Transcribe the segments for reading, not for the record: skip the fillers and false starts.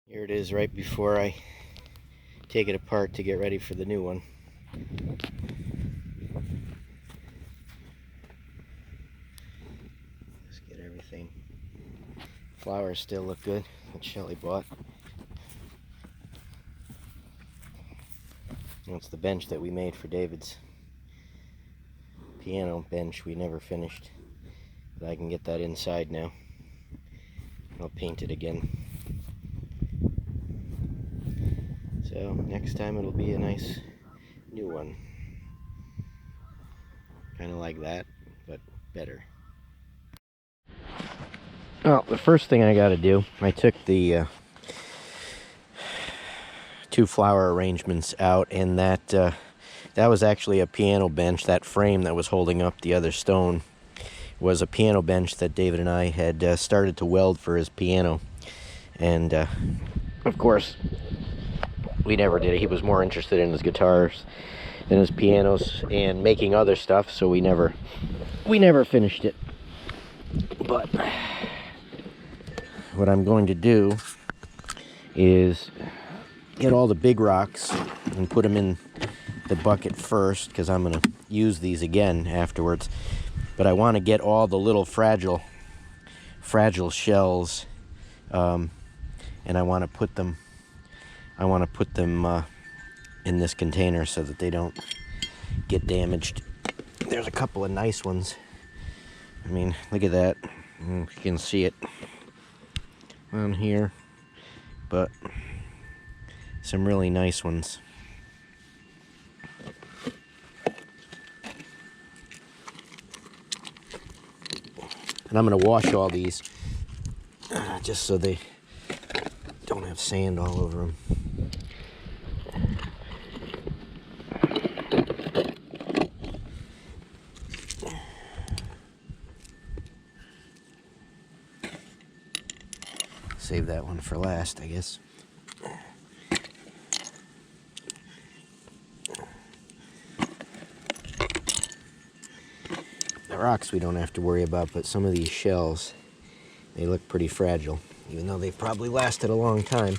Here it is right before I take it apart to get ready for the new one. Let's get everything. Flowers still look good that Shelly bought. That's the bench that we made for David's piano bench. We never finished, but I can get that inside now. I'll paint it again. So next time it'll be a nice new one. Kind of like that, but better. Well, the first thing I got to do, I took the two flower arrangements out, and that was actually a piano bench. That frame that was holding up the other stone was a piano bench that David and I had started to weld for his piano. And of course, we never did it. He was more interested in his guitars than his pianos and making other stuff, so we never finished it. But what I'm going to do is get all the big rocks and put them in the bucket first, because I'm going to use these again afterwards. But I want to get all the little fragile shells, and I want to put them in this container so that they don't get damaged. There's a couple of nice ones. I mean, look at that. You can see it on here, but some really nice ones. And I'm going to wash all these just so they don't have sand all over them. Save that one for last, I guess. The rocks we don't have to worry about, but some of these shells, they look pretty fragile, even though they've probably lasted a long time.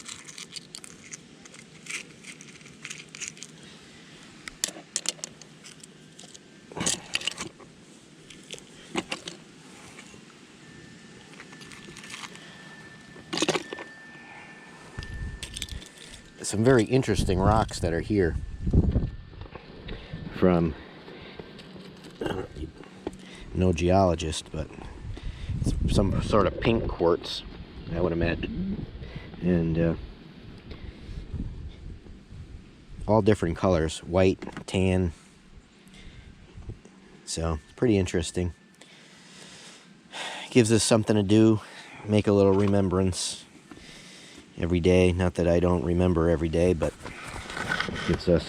Some very interesting rocks that are here from, no geologist, but it's some sort of pink quartz, I would imagine, and all different colors, white, tan, so pretty interesting. Gives us something to do, make a little remembrance every day. Not that I don't remember every day, but gives us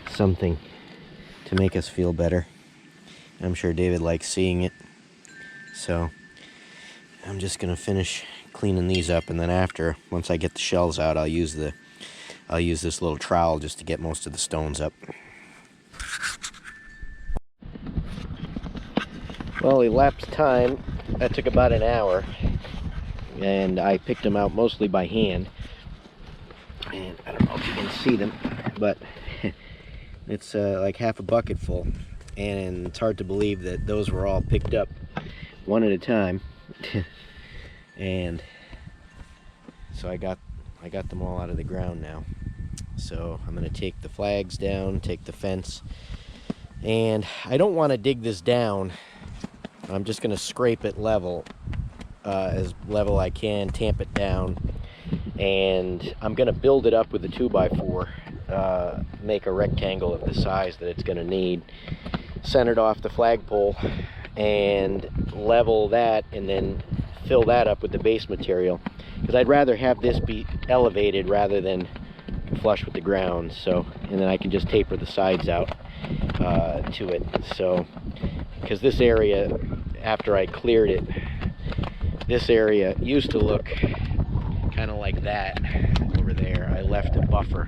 something to make us feel better. I'm sure David likes seeing it. So I'm just gonna finish cleaning these up, and then after, once I get the shells out, I'll use this little trowel just to get most of the stones up. Well, we elapsed time. That took about an hour, and I picked them out mostly by hand. And I don't know if you can see them, but it's like half a bucket full, and it's hard to believe that those were all picked up one at a time. And so I got them all out of the ground now. So I'm going to take the flags down, take the fence, and I don't want to dig this down. I'm just going to scrape it level, as level I can, tamp it down, and I'm going to build it up with a 2x4, make a rectangle of the size that it's going to need, centered off the flagpole, and level that, and then fill that up with the base material, because I'd rather have this be elevated rather than flush with the ground. So, and then I can just taper the sides out to it. So, because this area, after I cleared it, this area used to look kind of like that over there. I left a buffer.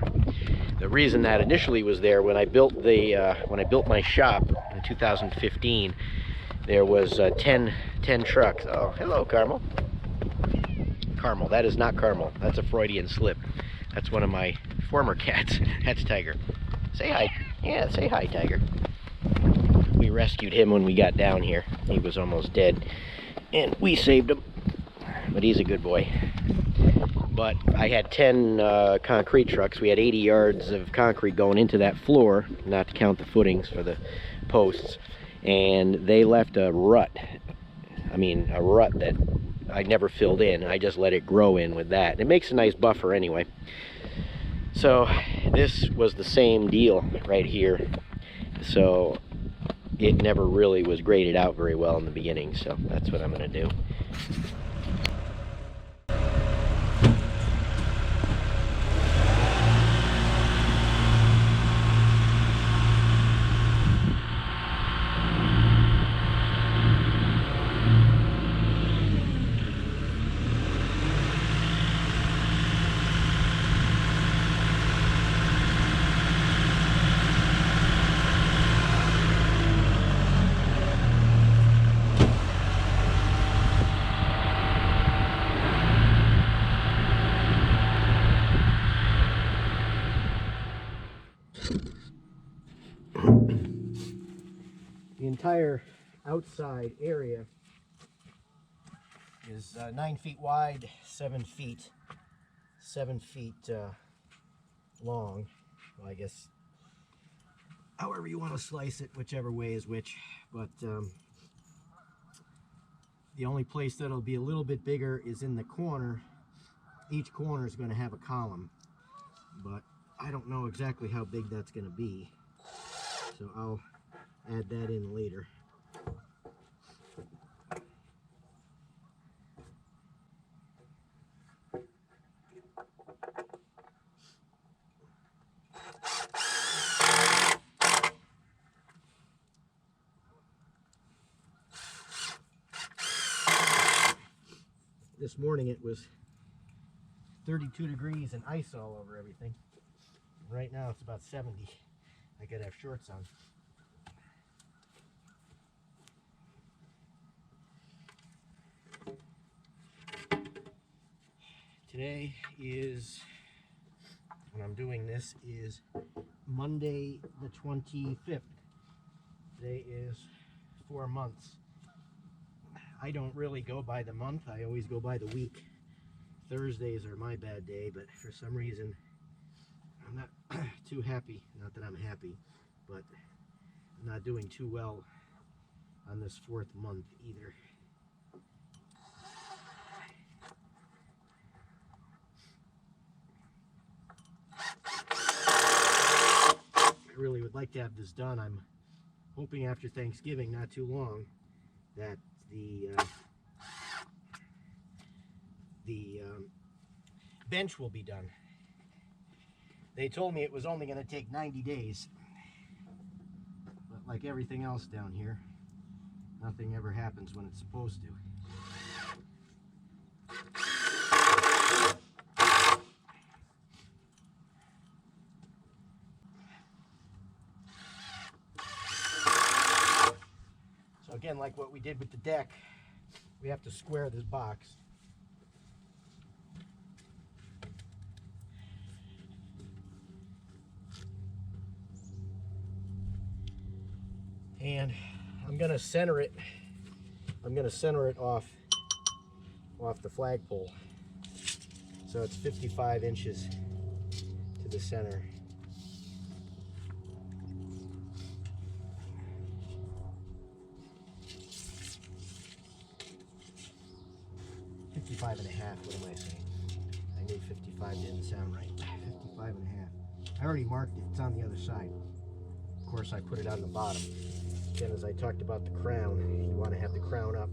The reason that initially was there, when I built my shop in 2015, there was 10 trucks. Oh, hello, Carmel. Caramel. That is not Caramel. That's a Freudian slip. That's one of my former cats. That's Tiger. Say hi. Yeah, say hi, Tiger. We rescued him when we got down here. He was almost dead, and we saved him. But he's a good boy. But I had 10 concrete trucks. We had 80 yards of concrete going into that floor, not to count the footings for the posts. And they left a rut. I mean, a rut that I never filled in. I just let it grow in with that. It makes a nice buffer anyway. So this was the same deal right here. So it never really was graded out very well in the beginning. So that's what I'm going to do. The entire outside area is 9 feet wide, 7 feet long. Well, I guess however you want to slice it, whichever way is which. But the only place that'll be a little bit bigger is in the corner. Each corner is going to have a column, but I don't know exactly how big that's going to be. So I'll add that in later. This morning it was 32 degrees and ice all over everything. Right now it's about 70. I could have shorts on. Today is, when I'm doing this, is Monday the 25th. Today is 4 months. I don't really go by the month, I always go by the week. Thursdays are my bad day, but for some reason I'm not too happy. Not that I'm happy, but I'm not doing too well on this 4th month either. I really would like to have this done. I'm hoping after Thanksgiving, not too long, that the bench will be done. They told me it was only going to take 90 days, but like everything else down here, nothing ever happens when it's supposed to. So again, like what we did with the deck, we have to square this box. And I'm going to center it. I'm going to center it off the flagpole. So it's 55 inches to the center. $55.5, what am I saying? I knew 55 didn't sound right. 55.5. I already marked it, it's on the other side. Of course, I put it on the bottom. Again, as I talked about the crown, you want to have the crown up.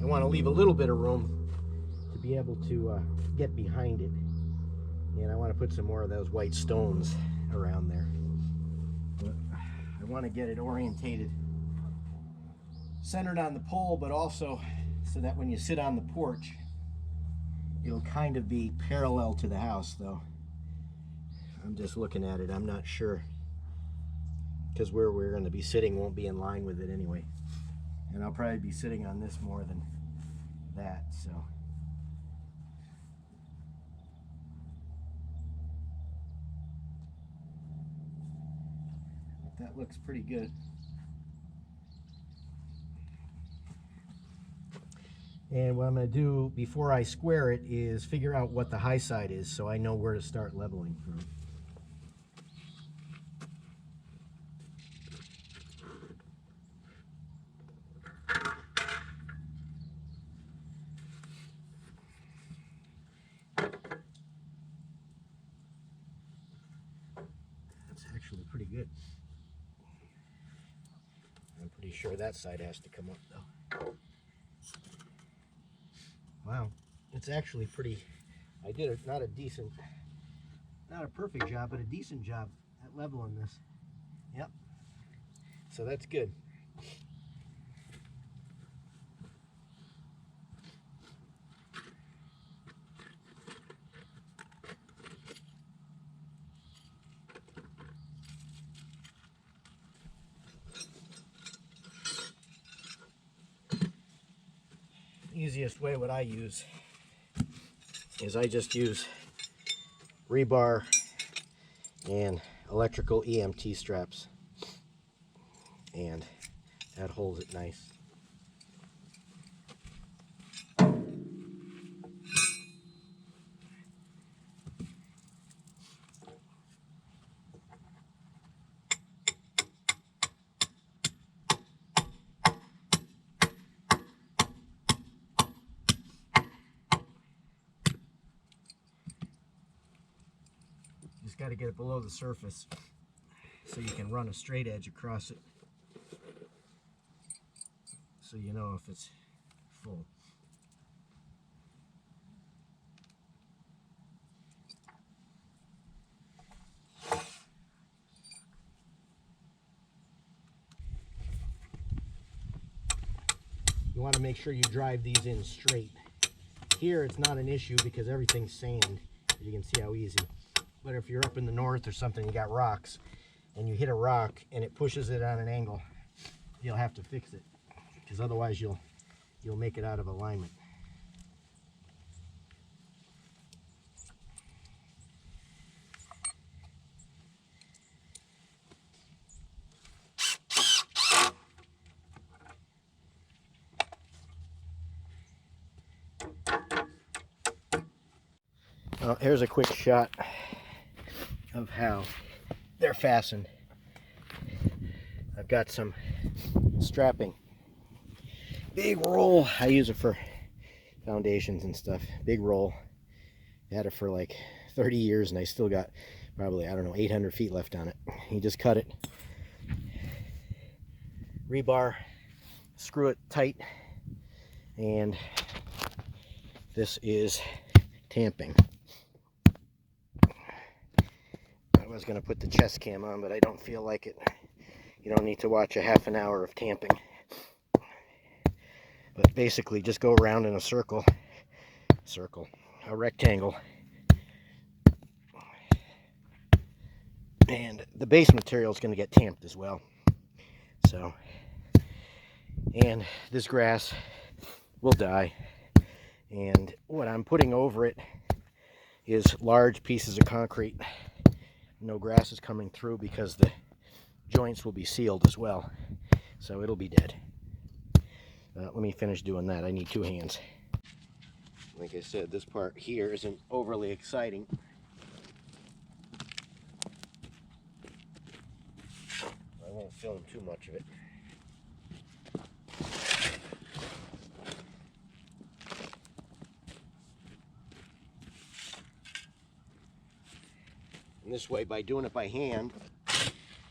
I want to leave a little bit of room to be able to get behind it, and I want to put some more of those white stones around there. But I want to get it orientated, centered on the pole, but also so that when you sit on the porch, it'll kind of be parallel to the house, though. I'm just looking at it. I'm not sure, because where we're going to be sitting won't be in line with it anyway. And I'll probably be sitting on this more than that, so. But that looks pretty good. And what I'm going to do before I square it is figure out what the high side is, so I know where to start leveling from. That's actually pretty good. I'm pretty sure that side has to come up, though. Wow, it's actually pretty. I did not a perfect job, but a decent job at leveling this. Yep. So that's good. Easiest way what I use is I just use rebar and electrical EMT straps, and that holds it nice. Just got to get it below the surface so you can run a straight edge across it, so you know if it's full. You want to make sure you drive these in straight. Here it's not an issue because everything's sand. You can see how easy. But if you're up in the north or something, you got rocks, and you hit a rock and it pushes it on an angle, you'll have to fix it, because otherwise you'll make it out of alignment. Well, here's a quick shot of how they're fastened. I've got some strapping. Big roll. I use it for foundations and stuff. Big roll. I had it for like 30 years and I still got probably, I don't know, 800 feet left on it. You just cut it. Rebar. Screw it tight. And this is tamping. I was going to put the chest cam on, but I don't feel like it. You don't need to watch a half an hour of tamping. But basically just go around in a circle, a rectangle. And the base material is going to get tamped as well. So, and this grass will die. And what I'm putting over it is large pieces of concrete. No grass is coming through because the joints will be sealed as well. So it'll be dead. Let me finish doing that. I need 2 hands. Like I said, this part here isn't overly exciting. I won't film too much of it. And this way, by doing it by hand,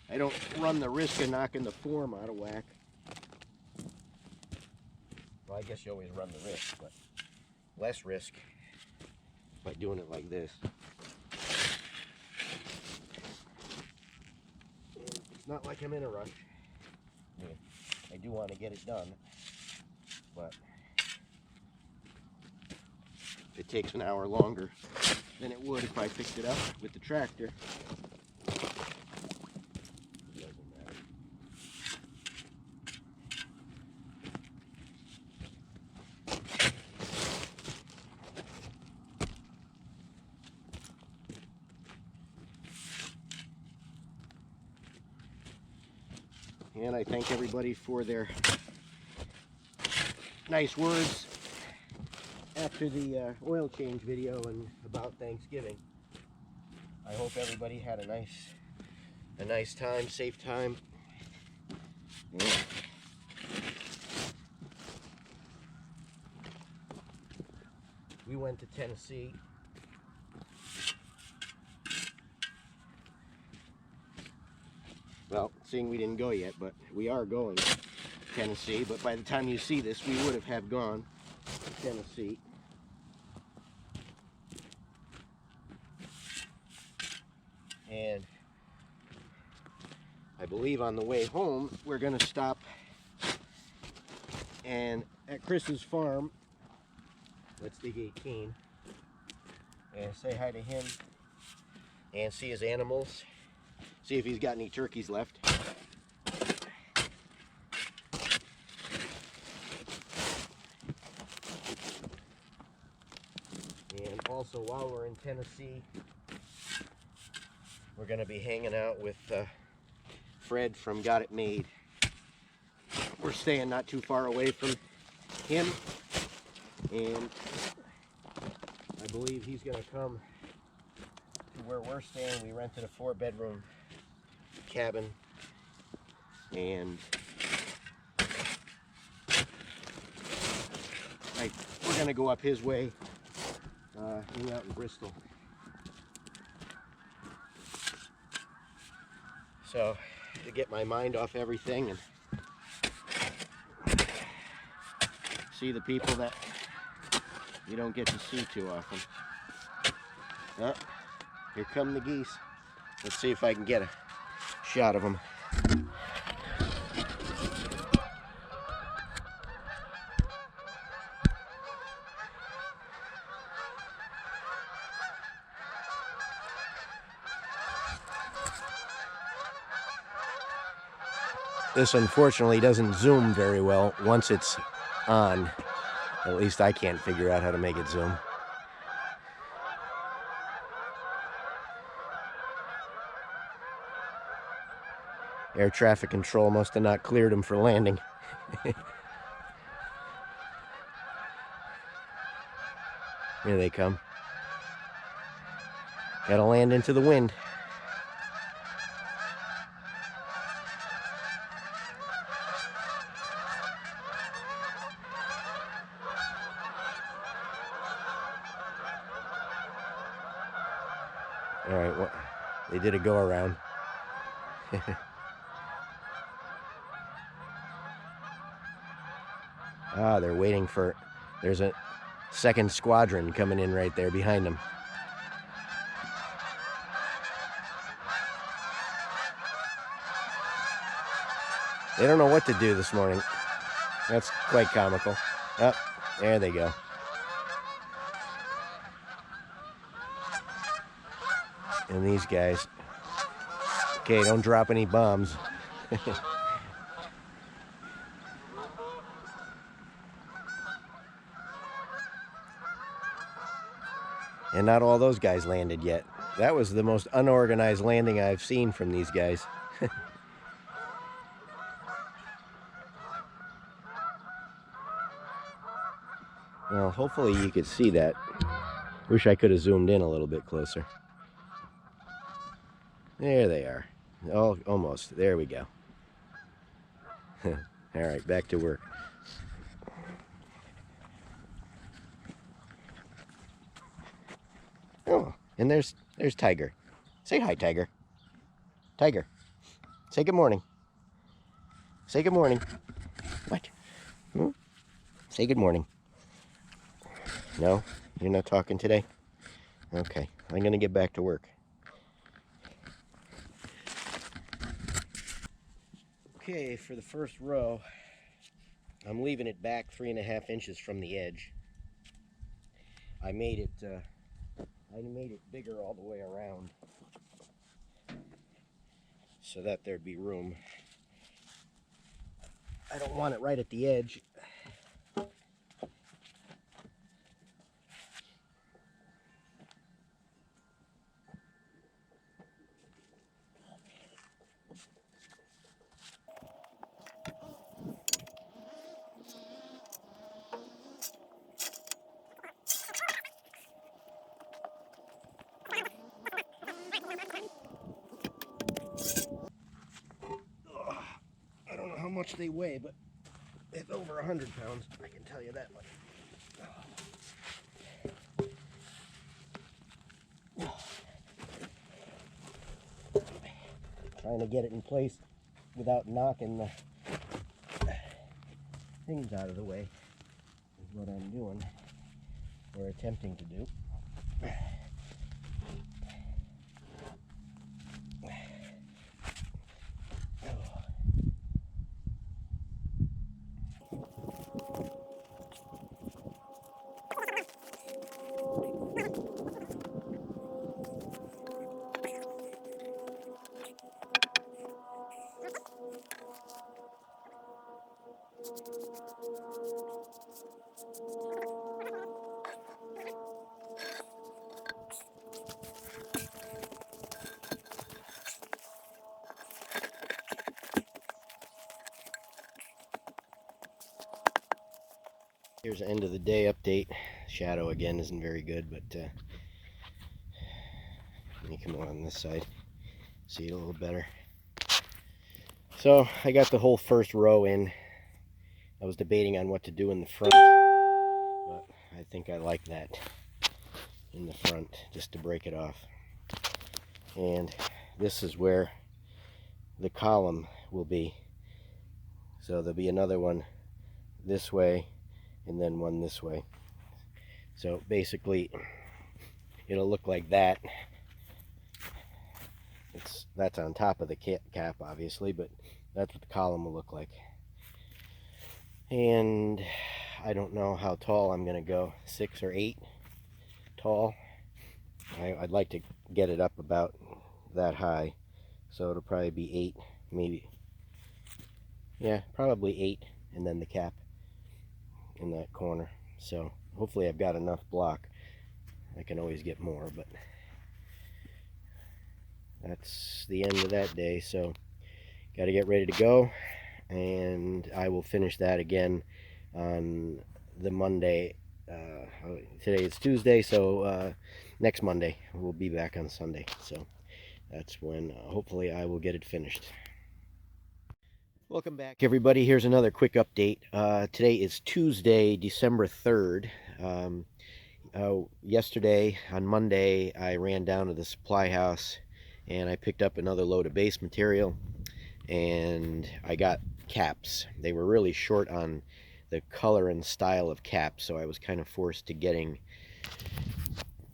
I don't run the risk of knocking the form out of whack. Well, I guess you always run the risk, but less risk by doing it like this. not like I'm in a rush. Yeah, I do want to get it done, but it takes an hour longer than it would if I picked it up with the tractor. Doesn't matter. And I thank everybody for their nice words after the oil change video and about Thanksgiving. I hope everybody had a nice time, safe time. Yeah. We went to Tennessee. Well, seeing we didn't go yet, but we are going to Tennessee. But by the time you see this, we would have gone to Tennessee. And I believe on the way home, we're going to stop and at Chris's farm. Let's dig 18 and say hi to him and see his animals. See if he's got any turkeys left. And also, while we're in Tennessee, we're going to be hanging out with Fred from Got It Made. We're staying not too far away from him, and I believe he's going to come to where we're staying. We rented a 4-bedroom cabin, and we're going to go up his way, hang out in Bristol. So, to get my mind off everything and see the people that you don't get to see too often. Oh, here come the geese. Let's see if I can get a shot of them. This unfortunately doesn't zoom very well once it's on. At least I can't figure out how to make it zoom. Air traffic control must have not cleared them for landing. Here they come. Gotta land into the wind. All right, what? They did a go around. Ah, they're waiting for, there's a second squadron coming in right there behind them. They don't know what to do this morning. That's quite comical. Oh, there they go. And these guys. Okay, don't drop any bombs. And not all those guys landed yet. That was the most unorganized landing I've seen from these guys. Well, hopefully you could see that. Wish I could have zoomed in a little bit closer. There they are. Oh, almost. There we go. All right, back to work. Oh, and there's Tiger. Say hi, Tiger. Tiger, say good morning. Say good morning. What? Hmm? Say good morning. No, you're not talking today? Okay, I'm gonna get back to work. Okay, for the first row, I'm leaving it back 3.5 inches from the edge. I made it bigger all the way around so that there'd be room. I don't want it right at the edge. I don't know how much they weigh, but it's over 100 pounds, I can tell you that much. Trying to get it in place without knocking the things out of the way is what I'm doing, or attempting to do. Here's the end of the day update. Shadow again isn't very good, but let me come on this side, see it a little better. So I got the whole first row in. I was debating on what to do in the front, but I think I like that in the front just to break it off. And this is where the column will be. So there'll be another one this way and then one this way. So basically it'll look like that. That's on top of the cap obviously, but that's what the column will look like. And I don't know how tall I'm gonna go, 6 or 8 tall. I'd like to get it up about that high, so it'll probably be 8, maybe. Yeah, probably 8, and then the cap in that corner. So hopefully I've got enough block. I can always get more, but that's the end of that day. So got to get ready to go, and I will finish that again on the Monday. Today is Tuesday, so next Monday we'll be back on Sunday. So that's when hopefully I will get it finished. Welcome back, everybody. Here's another quick update. Today is Tuesday, December 3rd. Yesterday, on Monday, I ran down to the supply house and I picked up another load of base material, and I got caps. They were really short on the color and style of caps, so I was kind of forced to getting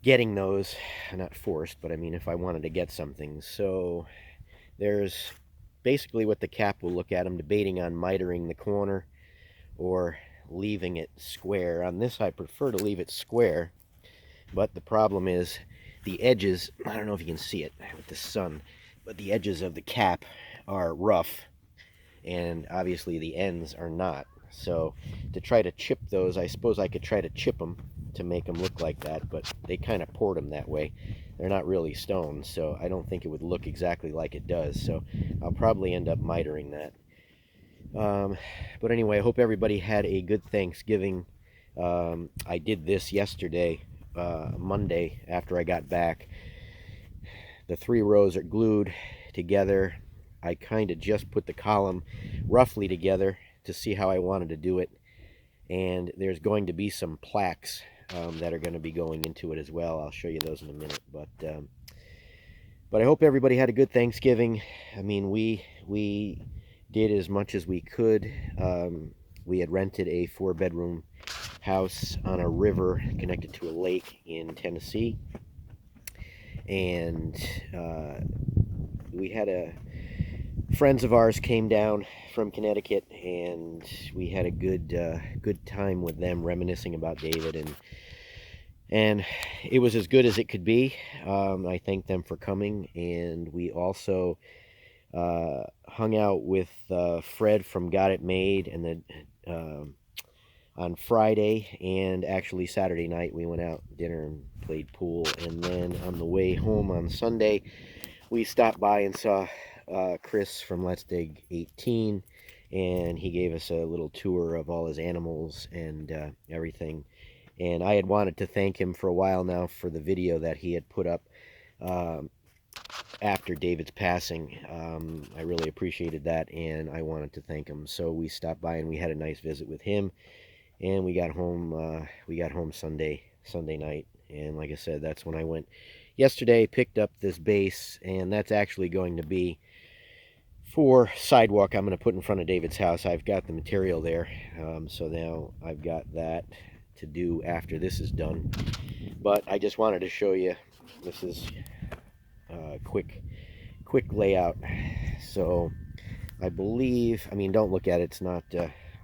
those. Not forced, but I mean, if I wanted to get something. So there's basically what the cap will look at. I'm debating on mitering the corner or leaving it square. On this I prefer to leave it square, but the problem is the edges, I don't know if you can see it with the sun, but the edges of the cap are rough, and obviously the ends are not. So to try to chip those, I suppose I could try to chip them to make them look like that, but they kind of poured them that way. They're not really stone, so I don't think it would look exactly like it does. So I'll probably end up mitering that. But anyway, I hope everybody had a good Thanksgiving. I did this yesterday, Monday, after I got back. The 3 rows are glued together. I kind of just put the column roughly together to see how I wanted to do it. And there's going to be some plaques that are going to be going into it as well. I'll show you those in a minute. But I hope everybody had a good Thanksgiving. I mean, we did as much as we could. We had rented a 4-bedroom house on a river connected to a lake in Tennessee, and we had a friends of ours came down from Connecticut, and we had a good time with them, reminiscing about David, and it was as good as it could be. I thank them for coming, and we also hung out with Fred from Got It Made, and then on Friday and actually Saturday night we went out to dinner and played pool, and then on the way home on Sunday we stopped by and saw Chris from Let's Dig 18, and he gave us a little tour of all his animals and everything. And I had wanted to thank him for a while now for the video that he had put up after David's passing. I really appreciated that, and I wanted to thank him. So we stopped by and we had a nice visit with him, and we got home Sunday night. And like I said, that's when I went yesterday, picked up this base, and that's actually going to be for sidewalk I'm going to put in front of David's house. I've got the material there, so now I've got that to do after this is done. But I just wanted to show you, this is quick layout. So I believe, I mean, don't look at it, it's not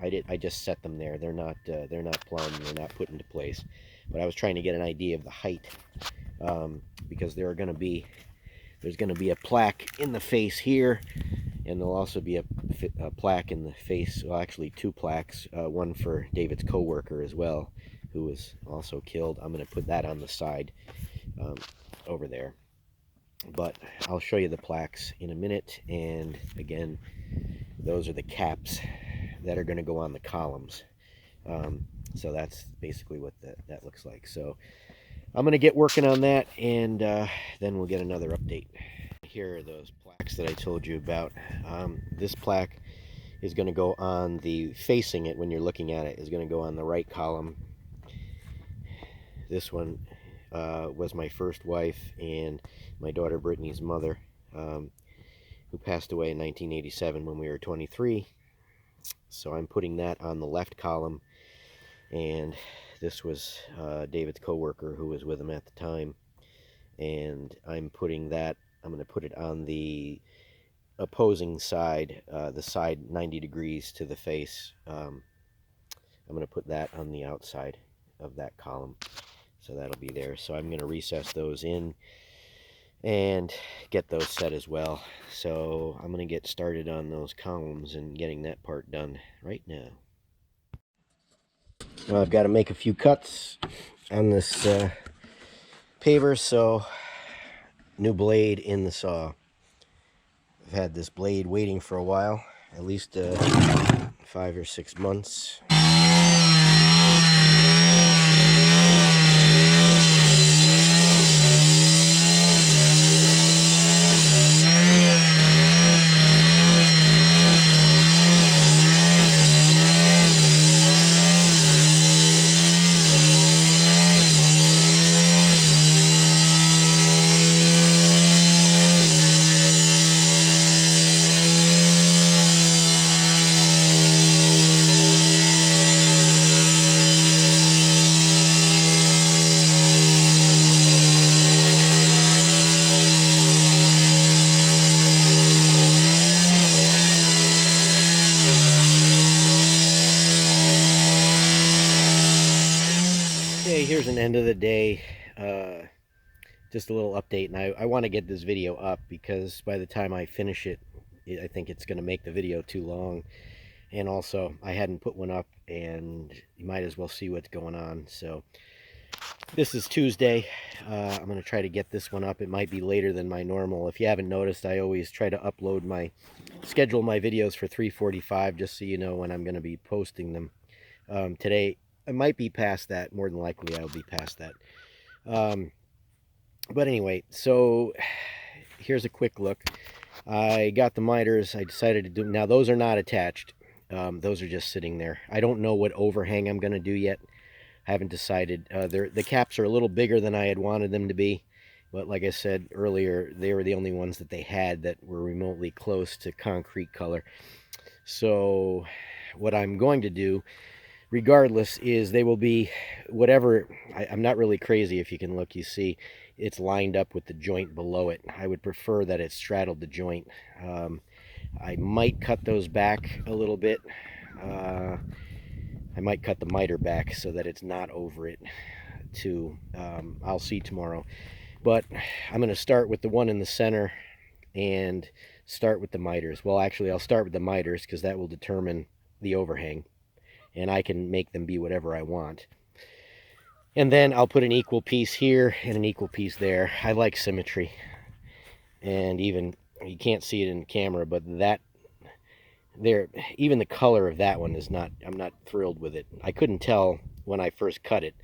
I just set them there. They're not plumbed, they're not put into place, but I was trying to get an idea of the height, because there's going to be a plaque in the face here, and there'll also be a plaque in the face, well, actually two plaques, one for David's co-worker as well, who was also killed. I'm going to put that on the side over there, but I'll show you the plaques in a minute. And again, those are the caps that are going to go on the columns. So that's basically what that looks like. So I'm going to get working on that, and then we'll get another update. Here are those plaques that I told you about. This plaque is going to go on the, facing it when you're looking at it, is going to go on the right column. This one was my first wife and my daughter Brittany's mother, who passed away in 1987 when we were 23. So I'm putting that on the left column, and this was David's co-worker who was with him at the time, and I'm going to put it on the opposing side, the side 90 degrees to the face. I'm going to put that on the outside of that column, so that'll be there. So I'm going to recess those in and get those set as well. So I'm going to get started on those columns and getting that part done right now. Well, I've got to make a few cuts on this paver, so new blade in the saw. I've had this blade waiting for a while, at least 5 or 6 months. Okay, here's an end of the day, just a little update, and I want to get this video up because by the time I finish it, I think it's going to make the video too long, and also I hadn't put one up, and you might as well see what's going on. So this is Tuesday. I'm going to try to get this one up. It might be later than my normal. If you haven't noticed, I always try to schedule my videos for 3:45, just so you know when I'm going to be posting them. Today I might be past that. More than likely I'll be past that. But anyway, so here's a quick look. I got the miters. I decided to do, now those are not attached. Those are just sitting there. I don't know what overhang I'm going to do yet. I haven't decided. The caps are a little bigger than I had wanted them to be, but like I said earlier, they were the only ones that they had that were remotely close to concrete color. So what I'm going to do, regardless, is they will be whatever. I'm not really crazy. If you can look, you see it's lined up with the joint below it. I would prefer that it straddled the joint. I might cut those back a little bit. I might cut the miter back so that it's not over it too. I'll see tomorrow. But I'm going to start with the one in the center and start with the miters. Well, actually, I'll start with the miters because that will determine the overhang, and I can make them be whatever I want. And then I'll put an equal piece here and an equal piece there. I like symmetry. And even, you can't see it in the camera, but that there, even the color of that one is not, I'm not thrilled with it. I couldn't tell when I first cut it,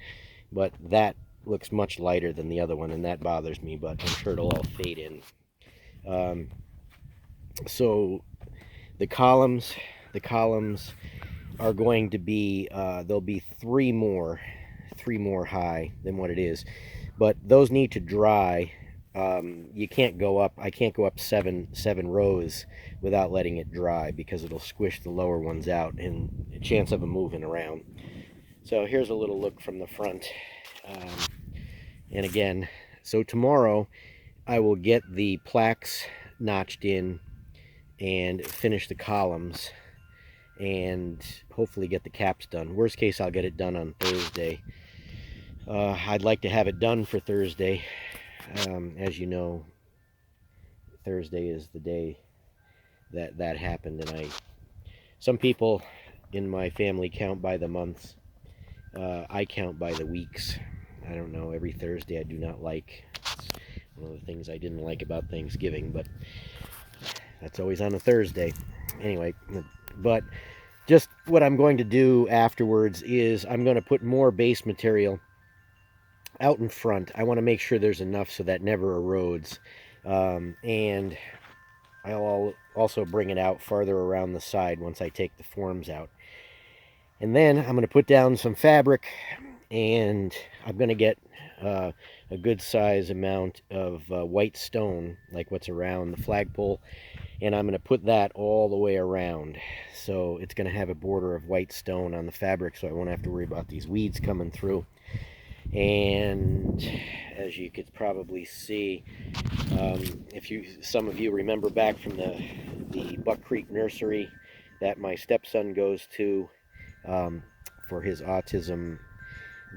but that looks much lighter than the other one, and that bothers me, but I'm sure it'll all fade in. So the columns are going to be, there'll be three more high than what it is, but those need to dry. You can't go up, I can't go up seven rows without letting it dry because it'll squish the lower ones out and a chance of them moving around. So here's a little look from the front. And again, so tomorrow I will get the plaques notched in and finish the columns and hopefully get the caps done. Worst case, I'll get it done on Thursday. I'd like to have it done for Thursday. As you know, Thursday is the day that happened, and some people in my family count by the months. I count by the weeks. I don't know, every Thursday I do not like. It's one of the things I didn't like about Thanksgiving, but that's always on a Thursday. Anyway, but just what I'm going to do afterwards is I'm going to put more base material out in front. I want to make sure there's enough so that never erodes. And I'll also bring it out farther around the side once I take the forms out. And then I'm going to put down some fabric, and I'm going to get a good size amount of white stone, like what's around the flagpole, and I'm going to put that all the way around. So it's going to have a border of white stone on the fabric, so I won't have to worry about these weeds coming through. And as you could probably see, some of you remember back from the Buck Creek nursery that my stepson goes to for his autism,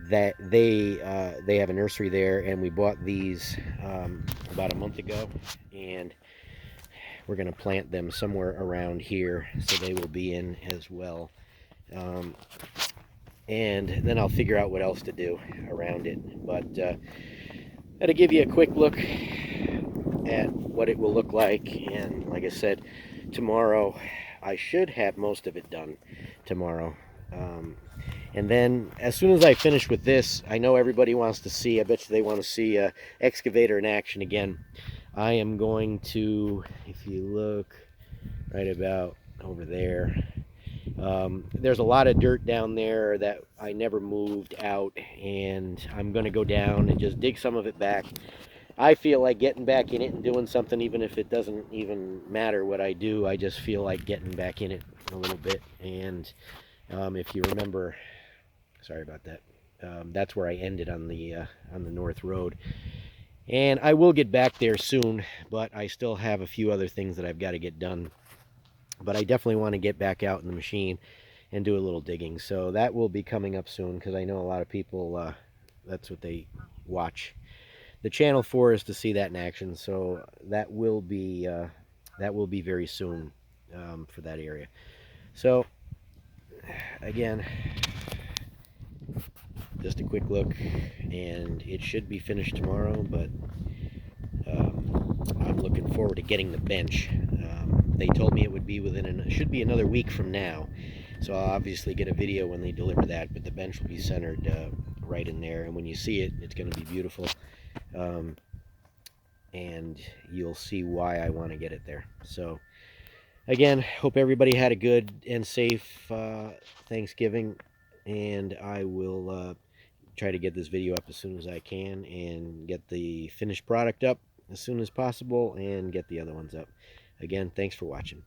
that they have a nursery there, and we bought these about a month ago, and we're going to plant them somewhere around here so they will be in as well. And then I'll figure out what else to do around it. But that'll give you a quick look at what it will look like. And like I said, tomorrow I should have most of it done tomorrow. And then as soon as I finish with this, I know everybody wants to see, I bet you they want to see excavator in action again. I am going to, if you look right about over there, there's a lot of dirt down there that I never moved out, and I'm going to go down and just dig some of it back. I feel like getting back in it and doing something, even if it doesn't even matter what I do. I just feel like getting back in it a little bit. And if you remember, sorry about that, that's where I ended on the North Road. And I will get back there soon, but I still have a few other things that I've got to get done. But I definitely want to get back out in the machine and do a little digging. So that will be coming up soon, because I know a lot of people, that's what they watch the channel for, is to see that in action. So that will be very soon for that area. So again, just a quick look, and it should be finished tomorrow, but I'm looking forward to getting the bench. They told me it would be should be another week from now, so I'll obviously get a video when they deliver that, but the bench will be centered right in there, and when you see it, it's going to be beautiful, and you'll see why I want to get it there. So again, hope everybody had a good and safe Thanksgiving, and I will try to get this video up as soon as I can and get the finished product up as soon as possible and get the other ones up. Again, thanks for watching.